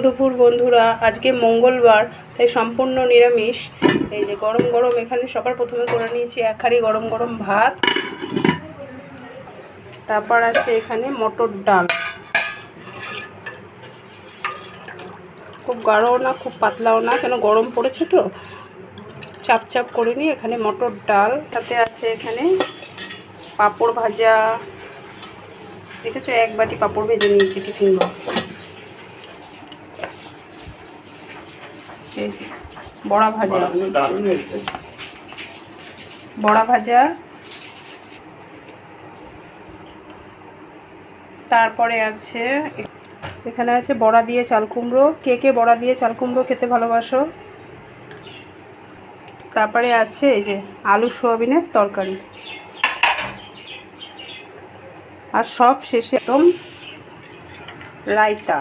দুপুর বন্ধুরা, আজকে মঙ্গলবার, তাই সম্পূর্ণ নিরামিষ। এই যে গরম গরম এখানে সবার প্রথমে করে নিয়েছি এক হাঁড়ি গরম গরম ভাত। তারপর আছে এখানে মটর ডাল, খুব গাঢ়ও না খুব পাতলাও না, কেন গরম পড়েছে তো, চাপ চাপ করে নিই। এখানে মটর ডাল, তাতে আছে এখানে পাঁপড় ভাজা, দেখেছো এক বাটি পাঁপড় ভেজে নিয়েছি টিফিন বক্স। বড়া ভাজা, বড়া ভাজা, তারপরে আছে এখানে আছে বড়া দিয়ে চাল কুমড়ো। কে কে বড়া দিয়ে চাল কুমড়ো খেতে ভালোবাসো? তারপরে আছে এই যে আলু সোয়াবিনের তরকারি, আর সব শেষে একদম রায়তা।